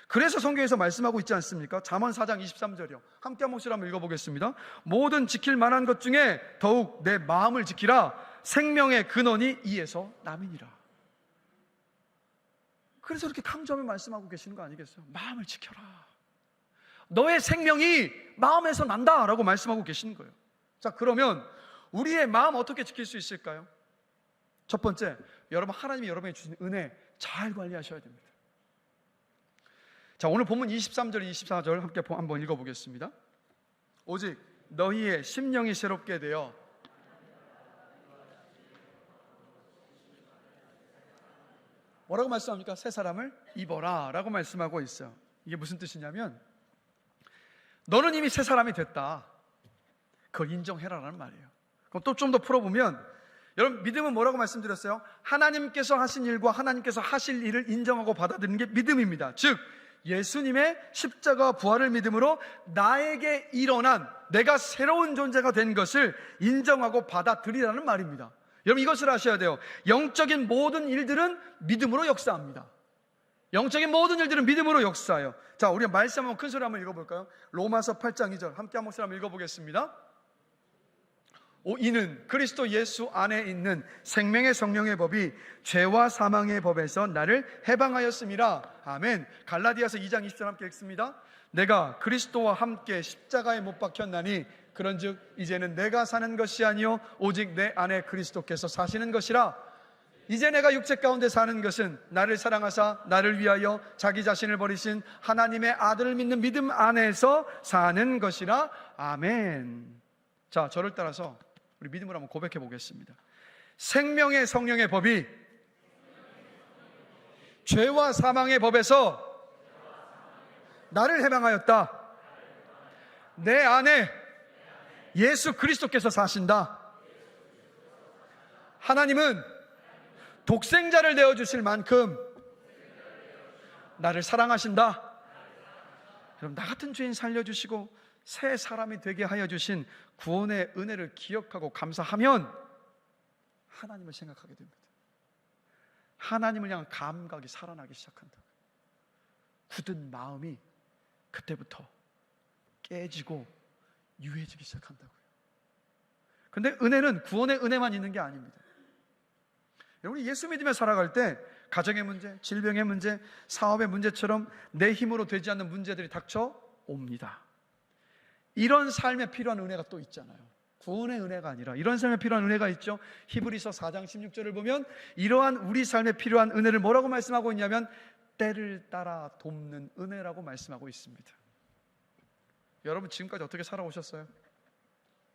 그래서 성경에서 말씀하고 있지 않습니까? 잠언 4장 23절이요. 함께 한 목소리 한번 읽어보겠습니다. 모든 지킬 만한 것 중에 더욱 내 마음을 지키라. 생명의 근원이 이에서 남이니라. 그래서 이렇게 강조하며 말씀하고 계시는 거 아니겠어요? 마음을 지켜라. 너의 생명이 마음에서 난다라고 말씀하고 계시는 거예요. 자, 그러면 우리의 마음 어떻게 지킬 수 있을까요? 첫 번째, 여러분 하나님이 여러분에게 주신 은혜 잘 관리하셔야 됩니다. 자, 오늘 본문 23절 24절 함께 한번 읽어보겠습니다. 오직 너희의 심령이 새롭게 되어 뭐라고 말씀합니까? 새 사람을 입어라 라고 말씀하고 있어요. 이게 무슨 뜻이냐면 너는 이미 새 사람이 됐다, 그걸 인정해라라는 말이에요. 그럼 또 좀 더 풀어보면, 여러분 믿음은 뭐라고 말씀드렸어요? 하나님께서 하신 일과 하나님께서 하실 일을 인정하고 받아들이는 게 믿음입니다. 즉 예수님의 십자가 부활을 믿음으로 나에게 일어난, 내가 새로운 존재가 된 것을 인정하고 받아들이라는 말입니다. 여러분 이것을 아셔야 돼요. 영적인 모든 일들은 믿음으로 역사합니다. 영적인 모든 일들은 믿음으로 역사해요. 자, 우리 말씀 한번 큰 소리 한번 읽어볼까요? 로마서 8장 2절 함께 한 목소리 한번 읽어보겠습니다. 이는 그리스도 예수 안에 있는 생명의 성령의 법이 죄와 사망의 법에서 나를 해방하였음이라. 아멘. 갈라디아서 2장 20절 함께 읽습니다. 내가 그리스도와 함께 십자가에 못 박혔나니 그런즉 이제는 내가 사는 것이 아니요 오직 내 안에 그리스도께서 사시는 것이라. 이제 내가 육체 가운데 사는 것은 나를 사랑하사 나를 위하여 자기 자신을 버리신 하나님의 아들을 믿는 믿음 안에서 사는 것이라. 아멘. 자, 저를 따라서 우리 믿음으로 한번 고백해 보겠습니다. 생명의 성령의 법이 죄와 사망의 법에서 나를 해방하였다. 내 안에 예수 그리스도께서 사신다. 하나님은 독생자를 내어주실 만큼 나를 사랑하신다. 여러분, 나 같은 죄인 살려주시고 새 사람이 되게 하여 주신 구원의 은혜를 기억하고 감사하면 하나님을 생각하게 됩니다. 하나님을 향한 감각이 살아나기 시작한다. 굳은 마음이 그때부터 깨지고 유해지기 시작한다고요. 근데 은혜는 구원의 은혜만 있는 게 아닙니다. 여러분 예수 믿으며 살아갈 때 가정의 문제, 질병의 문제, 사업의 문제처럼 내 힘으로 되지 않는 문제들이 닥쳐옵니다. 이런 삶에 필요한 은혜가 또 있잖아요. 구원의 은혜가 아니라 이런 삶에 필요한 은혜가 있죠. 히브리서 4장 16절을 보면 이러한 우리 삶에 필요한 은혜를 뭐라고 말씀하고 있냐면 때를 따라 돕는 은혜라고 말씀하고 있습니다. 여러분 지금까지 어떻게 살아오셨어요?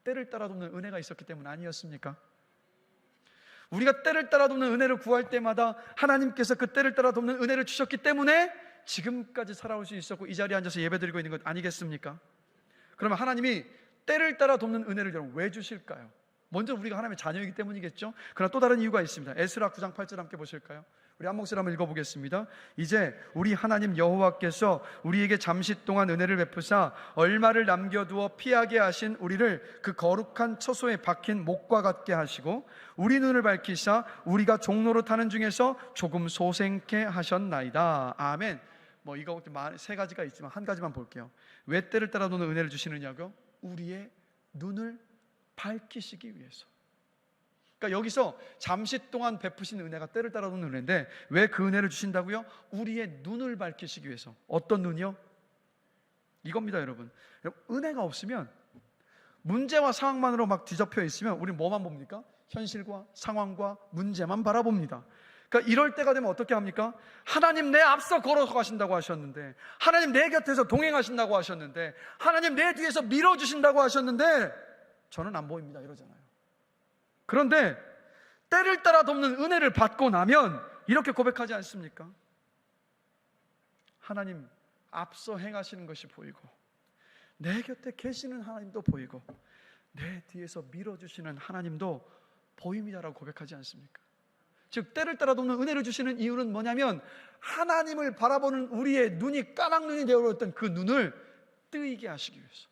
때를 따라 돕는 은혜가 있었기 때문 아니었습니까? 우리가 때를 따라 돕는 은혜를 구할 때마다 하나님께서 그 때를 따라 돕는 은혜를 주셨기 때문에 지금까지 살아올 수 있었고 이 자리에 앉아서 예배드리고 있는 것 아니겠습니까? 그러면 하나님이 때를 따라 돕는 은혜를 여러분 왜 주실까요? 먼저 우리가 하나님의 자녀이기 때문이겠죠. 그러나 또 다른 이유가 있습니다. 에스라 9장 8절 함께 보실까요? 우리 한 목소리 한번 읽어보겠습니다. 이제 우리 하나님 여호와께서 우리에게 잠시 동안 은혜를 베푸사 얼마를 남겨두어 피하게 하신 우리를 그 거룩한 처소에 박힌 목과 같게 하시고 우리 눈을 밝히사 우리가 종로로 타는 중에서 조금 소생케 하셨나이다. 아멘. 이거 세 가지가 있지만 한 가지만 볼게요. 왜 때를 따라 도는 은혜를 주시느냐고요? 우리의 눈을 밝히시기 위해서. 그러니까 여기서 잠시 동안 베푸신 은혜가 때를 따라 도는 은혜인데 왜 그 은혜를 주신다고요? 우리의 눈을 밝히시기 위해서. 어떤 눈이요? 이겁니다, 여러분. 은혜가 없으면 문제와 상황만으로 막 뒤덮여 있으면 우리 뭐만 봅니까? 현실과 상황과 문제만 바라봅니다. 그러니까 이럴 때가 되면 어떻게 합니까? 하나님 내 앞서 걸어서 가신다고 하셨는데, 하나님 내 곁에서 동행하신다고 하셨는데, 하나님 내 뒤에서 밀어주신다고 하셨는데 저는 안 보입니다 이러잖아요. 그런데 때를 따라 돕는 은혜를 받고 나면 이렇게 고백하지 않습니까? 하나님 앞서 행하시는 것이 보이고 내 곁에 계시는 하나님도 보이고 내 뒤에서 밀어주시는 하나님도 보입니다라고 고백하지 않습니까? 즉 때를 따라 돕는 은혜를 주시는 이유는 뭐냐면 하나님을 바라보는 우리의 눈이 까막눈이 되어버렸던 그 눈을 뜨이게 하시기 위해서,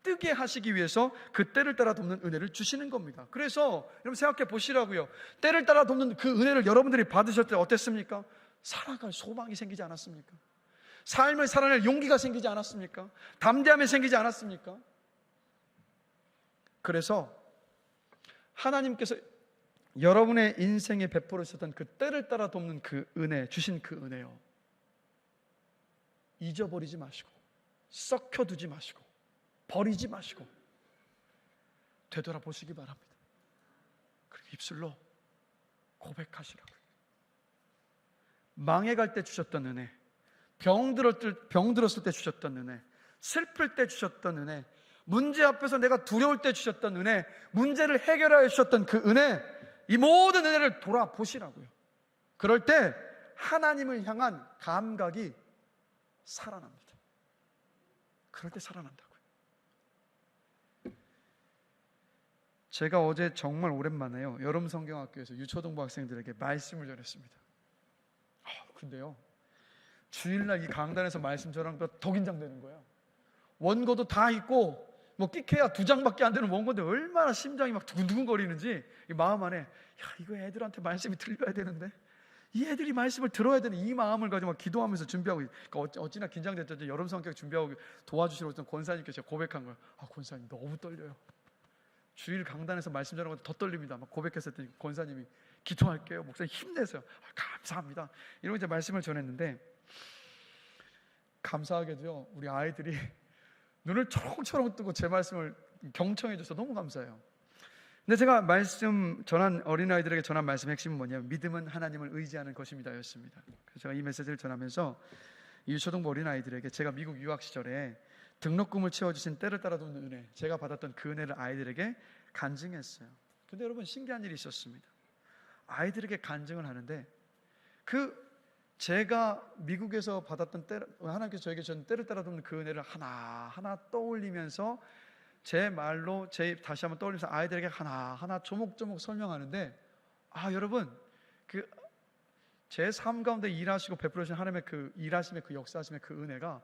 뜨게 하시기 위해서 그 때를 따라 돕는 은혜를 주시는 겁니다. 그래서 여러분 생각해 보시라고요. 때를 따라 돕는 그 은혜를 여러분들이 받으셨을 때 어땠습니까? 살아갈 소망이 생기지 않았습니까? 삶을 살아낼 용기가 생기지 않았습니까? 담대함이 생기지 않았습니까? 그래서 하나님께서 여러분의 인생에 베풀으셨던 그 때를 따라 돕는 그 은혜, 주신 그 은혜요, 잊어버리지 마시고 썩혀두지 마시고 버리지 마시고 되돌아보시기 바랍니다. 그리고 입술로 고백하시라고요. 망해갈 때 주셨던 은혜, 병들었을 때 주셨던 은혜, 슬플 때 주셨던 은혜, 문제 앞에서 내가 두려울 때 주셨던 은혜, 문제를 해결하여 주셨던 그 은혜, 이 모든 은혜를 돌아보시라고요. 그럴 때 하나님을 향한 감각이 살아납니다. 그럴 때 살아난다고요. 제가 어제 정말 오랜만에요, 여름 성경학교에서 유초등부 학생들에게 말씀을 전했습니다. 근데요, 주일날 이 강단에서 말씀 전하는 것보다 더 긴장되는 거예요. 원고도 다 있고 뭐 끼케야 2장밖에 안 되는 원고인데 얼마나 심장이 막 두근두근거리는지 이 마음 안에, 야, 이거 애들한테 말씀이 들려야 되는데, 이 애들이 말씀을 들어야 되는 이 마음을 가지고 막 기도하면서 준비하고, 그러니까 어찌나 긴장됐든지 여름 성격 준비하고 도와주시러 오던 권사님께 제가 고백한 거예요. 권사님 너무 떨려요. 주일 강단에서 말씀 전하는 것도 더 떨립니다. 막 고백했더니 권사님이 기도할게요, 목사님 힘내세요. 감사합니다. 이러고 이제 말씀을 전했는데, 감사하게도요, 우리 아이들이 눈을 초롱초롱 뜨고 제 말씀을 경청해 줘서 너무 감사해요. 근데 제가 말씀 전한 어린아이들에게 전한 말씀의 핵심은 뭐냐면, 믿음은 하나님을 의지하는 것입니다 였습니다. 그래서 제가 이 메시지를 전하면서 유초등부 어린아이들에게 제가 미국 유학 시절에 등록금을 채워주신 때를 따라 돕는 은혜, 제가 받았던 그 은혜를 아이들에게 간증했어요. 근데 여러분, 신기한 일이 있었습니다. 아이들에게 간증을 하는데, 제가 미국에서 받았던 하나님께서 저에게 준 때를 따라 돕는 그 은혜를 하나하나 떠올리면서 제 말로 다시 한번 떠올리면서 아이들에게 하나하나 조목조목 설명하는데, 여러분, 제 삶 가운데 일하시고 베풀어 주신 하나님의 그 일하심의 그 역사하심의 그 은혜가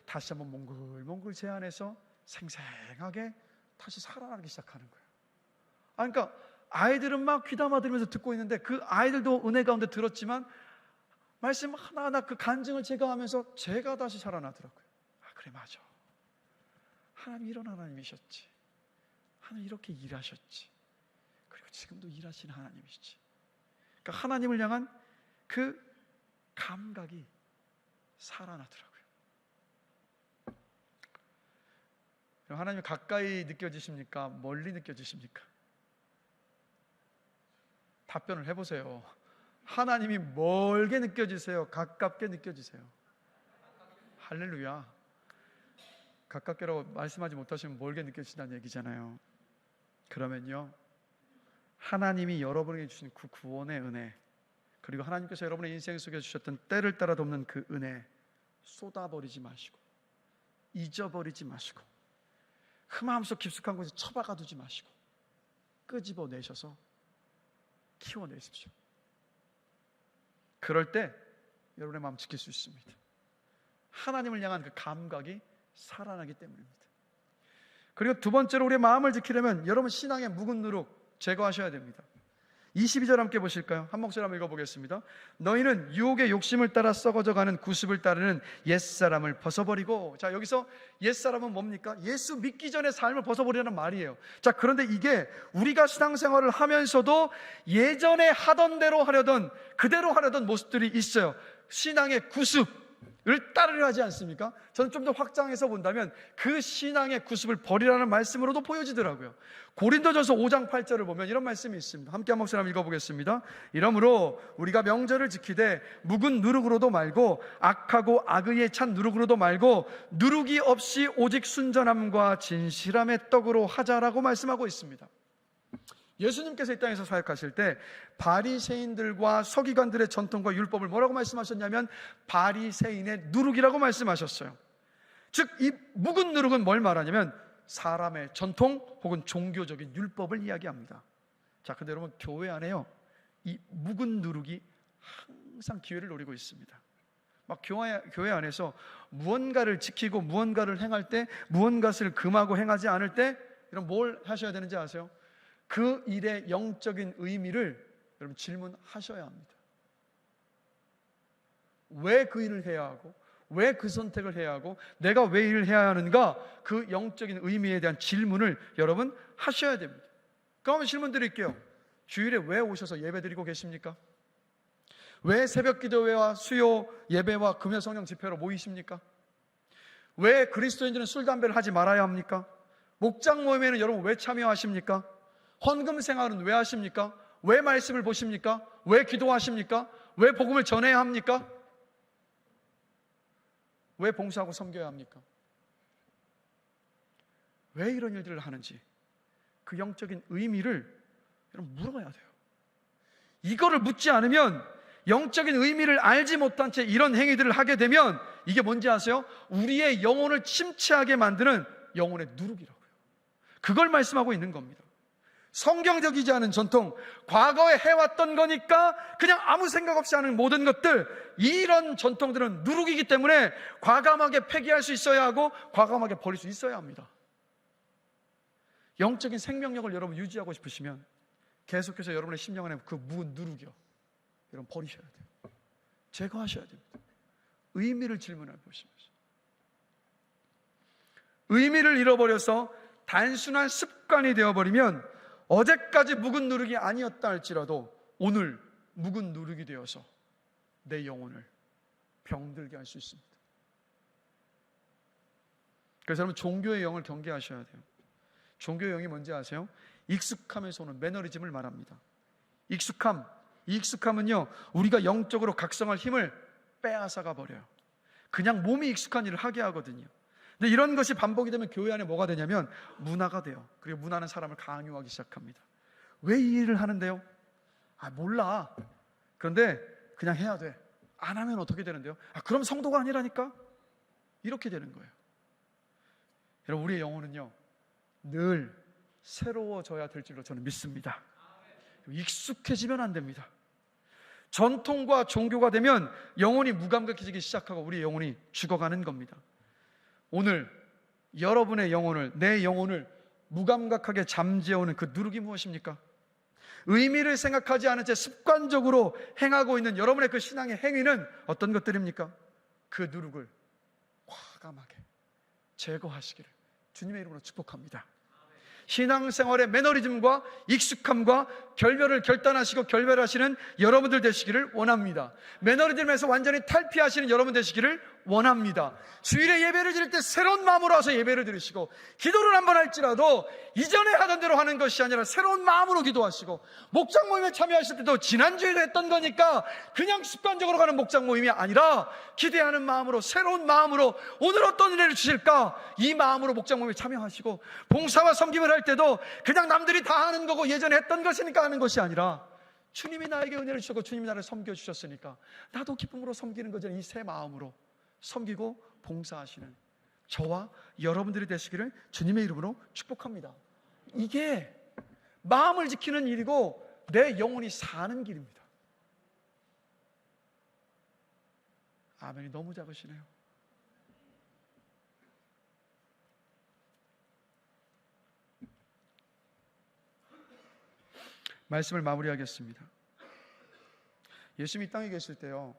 다시 한번 몽글몽글 제 안에서 생생하게 다시 살아나기 시작하는 거예요. 그러니까 아이들은 막 귀담아 들으면서 듣고 있는데, 그 아이들도 은혜 가운데 들었지만 말씀 하나하나 그 간증을 제가 하면서 제가 다시 살아나더라고요. 그래, 맞아. 하나님 이런 하나님이셨지. 하나님 이렇게 일하셨지. 그리고 지금도 일하시는 하나님이시지. 그러니까 하나님을 향한 그 감각이 살아나더라고요. 하나님이 가까이 느껴지십니까? 멀리 느껴지십니까? 답변을 해보세요. 하나님이 멀게 느껴지세요? 가깝게 느껴지세요? 할렐루야. 가깝게라고 말씀하지 못하시면 멀게 느껴지신다는 얘기잖아요. 그러면요, 하나님이 여러분에게 주신 그 구원의 은혜, 그리고 하나님께서 여러분의 인생 속에 주셨던 때를 따라 돕는 그 은혜 쏟아버리지 마시고, 잊어버리지 마시고, 마음속 깊숙한 곳에 처박아 두지 마시고 끄집어내셔서 키워내십시오. 그럴 때 여러분의 마음 지킬 수 있습니다. 하나님을 향한 그 감각이 살아나기 때문입니다. 그리고 두 번째로, 우리의 마음을 지키려면 여러분 신앙의 묵은 누룩 제거하셔야 됩니다. 22절 함께 보실까요? 한 목소리 한번 읽어보겠습니다. 너희는 유혹의 욕심을 따라 썩어져가는 구습을 따르는 옛사람을 벗어버리고. 자, 여기서 옛사람은 뭡니까? 예수 믿기 전의 삶을 벗어버리라는 말이에요. 자, 그런데 이게 우리가 신앙생활을 하면서도 예전에 하던 대로 하려던, 그대로 하려던 모습들이 있어요. 신앙의 구습을 따르려 하지 않습니까? 저는 좀 더 확장해서 본다면 그 신앙의 구습을 버리라는 말씀으로도 보여지더라고요. 고린도전서 5장 8절을 보면 이런 말씀이 있습니다. 함께 한 목소리 한번 읽어보겠습니다. 이러므로 우리가 명절을 지키되 묵은 누룩으로도 말고 악하고 악의에 찬 누룩으로도 말고 누룩이 없이 오직 순전함과 진실함의 떡으로 하자라고 말씀하고 있습니다. 예수님께서 이 땅에서 사역하실 때 바리새인들과 서기관들의 전통과 율법을 뭐라고 말씀하셨냐면 바리새인의 누룩이라고 말씀하셨어요. 즉, 이 묵은 누룩은 뭘 말하냐면 사람의 전통 혹은 종교적인 율법을 이야기합니다. 자, 근데 여러분, 교회 안에요, 이 묵은 누룩이 항상 기회를 노리고 있습니다. 막 교회 안에서 무언가를 지키고 무언가를 행할 때, 무언가를 금하고 행하지 않을 때, 여러분 뭘 하셔야 되는지 아세요? 그 일의 영적인 의미를 여러분 질문하셔야 합니다. 왜 그 일을 해야 하고, 왜 그 선택을 해야 하고, 내가 왜 일을 해야 하는가, 그 영적인 의미에 대한 질문을 여러분 하셔야 됩니다. 그럼 질문 드릴게요. 주일에 왜 오셔서 예배 드리고 계십니까? 왜 새벽 기도회와 수요 예배와 금요 성령 집회로 모이십니까? 왜 그리스도인들은 술 담배를 하지 말아야 합니까? 목장 모임에는 여러분 왜 참여하십니까? 헌금 생활은 왜 하십니까? 왜 말씀을 보십니까? 왜 기도하십니까? 왜 복음을 전해야 합니까? 왜 봉사하고 섬겨야 합니까? 왜 이런 일들을 하는지 그 영적인 의미를 여러분 물어야 돼요. 이거를 묻지 않으면, 영적인 의미를 알지 못한 채 이런 행위들을 하게 되면 이게 뭔지 아세요? 우리의 영혼을 침체하게 만드는 영혼의 누룩이라고요. 그걸 말씀하고 있는 겁니다. 성경적이지 않은 전통, 과거에 해왔던 거니까 그냥 아무 생각 없이 하는 모든 것들, 이런 전통들은 누룩이기 때문에 과감하게 폐기할 수 있어야 하고 과감하게 버릴 수 있어야 합니다. 영적인 생명력을 여러분 유지하고 싶으시면 계속해서 여러분의 심령 안에 그 묵은 누룩이요, 여러분 버리셔야 돼요. 제거하셔야 됩니다. 의미를 질문해 보시면서. 의미를 잃어버려서 단순한 습관이 되어버리면 어제까지 묵은 누룩이 아니었다 할지라도 오늘 묵은 누룩이 되어서 내 영혼을 병들게 할 수 있습니다. 그래서 여러분 종교의 영을 경계하셔야 돼요. 종교의 영이 뭔지 아세요? 익숙함에서 오는 매너리즘을 말합니다. 익숙함은요, 우리가 영적으로 각성할 힘을 빼앗아가 버려요. 그냥 몸이 익숙한 일을 하게 하거든요. 근데 이런 것이 반복이 되면 교회 안에 뭐가 되냐면 문화가 돼요. 그리고 문화는 사람을 강요하기 시작합니다. 왜 이 일을 하는데요? 몰라. 그런데 그냥 해야 돼. 안 하면 어떻게 되는데요? 그럼 성도가 아니라니까? 이렇게 되는 거예요. 여러분, 우리의 영혼은요 늘 새로워져야 될 줄로 저는 믿습니다. 익숙해지면 안 됩니다. 전통과 종교가 되면 영혼이 무감각해지기 시작하고 우리의 영혼이 죽어가는 겁니다. 오늘 여러분의 영혼을, 내 영혼을 무감각하게 잠재우는 그 누룩이 무엇입니까? 의미를 생각하지 않은 채 습관적으로 행하고 있는 여러분의 그 신앙의 행위는 어떤 것들입니까? 그 누룩을 과감하게 제거하시기를 주님의 이름으로 축복합니다. 신앙생활의 매너리즘과 익숙함과 결별을 결단하시고 결별하시는 여러분들 되시기를 원합니다. 매너리즘에서 완전히 탈피하시는 여러분 되시기를 원합니다. 주일에 예배를 드릴 때 새로운 마음으로 와서 예배를 드리시고, 기도를 한번 할지라도 이전에 하던 대로 하는 것이 아니라 새로운 마음으로 기도하시고, 목장 모임에 참여하실 때도 지난주에도 했던 거니까 그냥 습관적으로 가는 목장 모임이 아니라 기대하는 마음으로, 새로운 마음으로 오늘 어떤 은혜를 주실까, 이 마음으로 목장 모임에 참여하시고, 봉사와 섬김을 할 때도 그냥 남들이 다 하는 거고 예전에 했던 것이니까 하는 것이 아니라 주님이 나에게 은혜를 주셨고 주님이 나를 섬겨주셨으니까 나도 기쁨으로 섬기는 거죠. 이 새 마음으로 섬기고 봉사하시는 저와 여러분들이 되시기를 주님의 이름으로 축복합니다. 이게 마음을 지키는 일이고 내 영혼이 사는 길입니다. 아멘이 너무 작으시네요. 말씀을 마무리하겠습니다. 예수님이 땅에 계실 때요,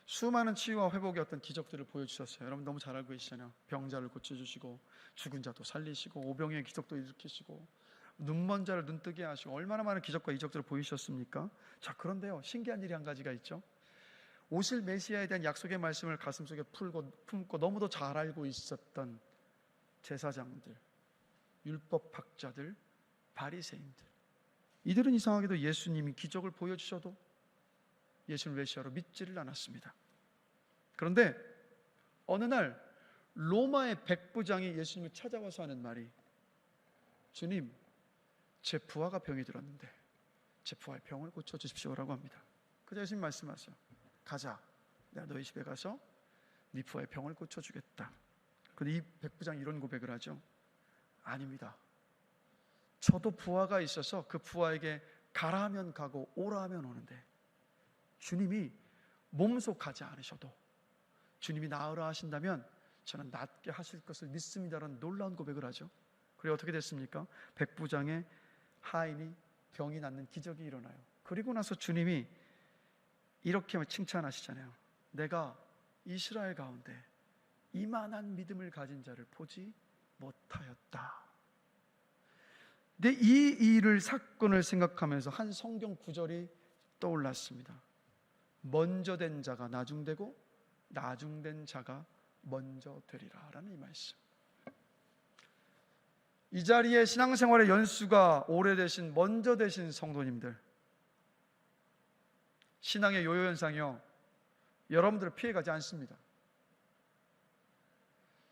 수많은 치유와 회복의 어떤 기적들을 보여주셨어요. 여러분 너무 잘 알고 계시잖아요. 병자를 고쳐주시고, 죽은 자도 살리시고, 오병이의 기적도 일으키시고, 눈먼 자를 눈뜨게 하시고, 얼마나 많은 기적과 이적들을 보이셨습니까? 자, 그런데요, 신기한 일이 한 가지가 있죠. 오실 메시아에 대한 약속의 말씀을 가슴속에 품고 너무도 잘 알고 있었던 제사장들, 율법학자들, 바리새인들, 이들은 이상하게도 예수님이 기적을 보여주셔도 예수를 메시아로 믿지를 않았습니다. 그런데 어느 날 로마의 백부장이 예수님을 찾아와서 하는 말이, 주님, 제 부하가 병이 들었는데 제 부하의 병을 고쳐주십시오라고 합니다. 그래서 예수님 말씀하세요. 가자, 내가 너희 집에 가서 네 부하의 병을 고쳐주겠다. 그런데 이 백부장이 이런 고백을 하죠. 아닙니다. 저도 부하가 있어서 그 부하에게 가라 하면 가고 오라 하면 오는데 주님이 몸소 가지 않으셔도 주님이 나으라 하신다면 저는 낫게 하실 것을 믿습니다라는 놀라운 고백을 하죠. 그리고 어떻게 됐습니까? 백부장의 하인이 병이 낫는 기적이 일어나요. 그리고 나서 주님이 이렇게 칭찬하시잖아요. 내가 이스라엘 가운데 이만한 믿음을 가진 자를 보지 못하였다. 근데 이 일을, 사건을 생각하면서 한 성경 구절이 떠올랐습니다. 먼저 된 자가 나중되고 나중된 자가 먼저 되리라 라는 이 말씀. 이 자리에 신앙생활의 연수가 오래되신, 먼저 되신 성도님들, 신앙의 요요 현상이요, 여러분들을 피해가지 않습니다.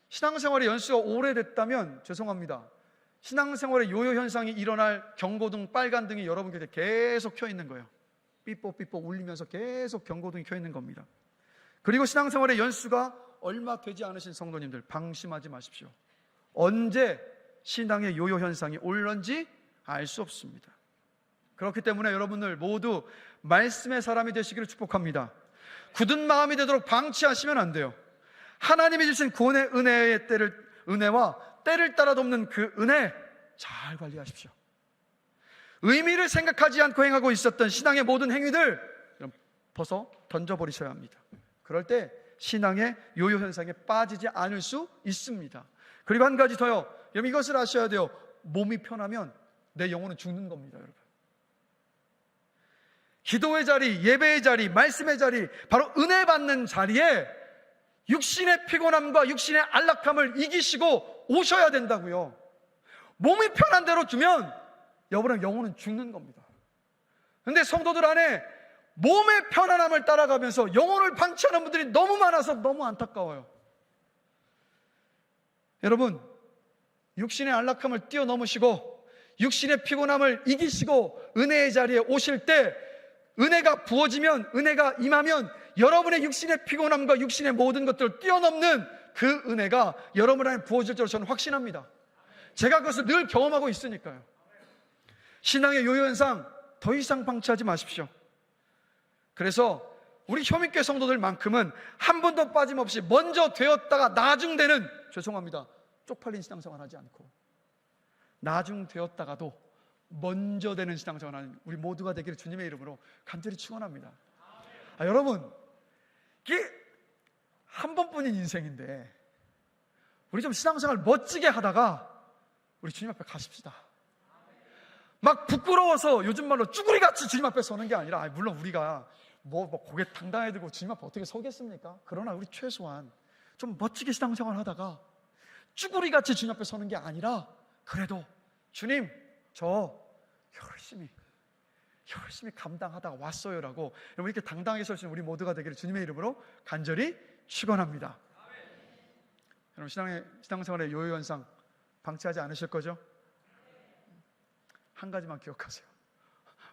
신앙생활의 연수가 오래됐다면 죄송합니다, 신앙생활의 요요 현상이 일어날 경고등, 빨간 등이 여러분 곁에 계속 켜 있는 거예요. 삐뽀삐뽀 울리면서 계속 경고등이 켜 있는 겁니다. 그리고 신앙생활의 연수가 얼마 되지 않으신 성도님들, 방심하지 마십시오. 언제 신앙의 요요 현상이 올런지 알 수 없습니다. 그렇기 때문에 여러분들 모두 말씀의 사람이 되시기를 축복합니다. 굳은 마음이 되도록 방치하시면 안 돼요. 하나님이 주신 구원의 은혜와 때를 따라 돕는 그 은혜 잘 관리하십시오. 의미를 생각하지 않고 행하고 있었던 신앙의 모든 행위들 벗어 던져버리셔야 합니다. 그럴 때 신앙의 요요 현상에 빠지지 않을 수 있습니다. 그리고 한 가지 더요, 여러분 이것을 아셔야 돼요. 몸이 편하면 내 영혼은 죽는 겁니다. 여러분, 기도의 자리, 예배의 자리, 말씀의 자리, 바로 은혜 받는 자리에 육신의 피곤함과 육신의 안락함을 이기시고 오셔야 된다고요. 몸이 편한 대로 두면 여러분의 영혼은 죽는 겁니다. 그런데 성도들 안에 몸의 편안함을 따라가면서 영혼을 방치하는 분들이 너무 많아서 너무 안타까워요. 여러분, 육신의 안락함을 뛰어넘으시고 육신의 피곤함을 이기시고 은혜의 자리에 오실 때, 은혜가 부어지면, 은혜가 임하면 여러분의 육신의 피곤함과 육신의 모든 것들을 뛰어넘는 그 은혜가 여러분 안에 부어질 줄 저는 확신합니다. 제가 그것을 늘 경험하고 있으니까요. 신앙의 요요 현상 더 이상 방치하지 마십시오. 그래서 우리 효민교회 성도들만큼은 한 번도 빠짐없이 먼저 되었다가 나중 되는, 죄송합니다, 쪽팔린 신앙생활 하지 않고 나중 되었다가도 먼저 되는 신앙생활 하는 우리 모두가 되기를 주님의 이름으로 간절히 축원합니다. 여러분, 이게 한 번뿐인 인생인데 우리 좀 신앙생활 멋지게 하다가 우리 주님 앞에 가십시다. 막 부끄러워서 요즘 말로 쭈구리같이 주님 앞에 서는 게 아니라, 물론 우리가 뭐 고개 당당히 들고 주님 앞에 어떻게 서겠습니까? 그러나 우리 최소한 좀 멋지게 신앙생활 하다가 쭈구리같이 주님 앞에 서는 게 아니라, 그래도 주님 저 열심히 감당하다가 왔어요라고 여러분 이렇게 당당하게 설 수 있는 우리 모두가 되기를 주님의 이름으로 간절히 축원합니다. 여러분, 신앙생활의 요요 현상 방치하지 않으실 거죠? 한 가지만 기억하세요.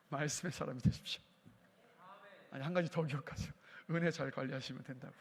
말씀의 사람이 되십시오. 한 가지 더 기억하세요. 은혜 잘 관리하시면 된다고.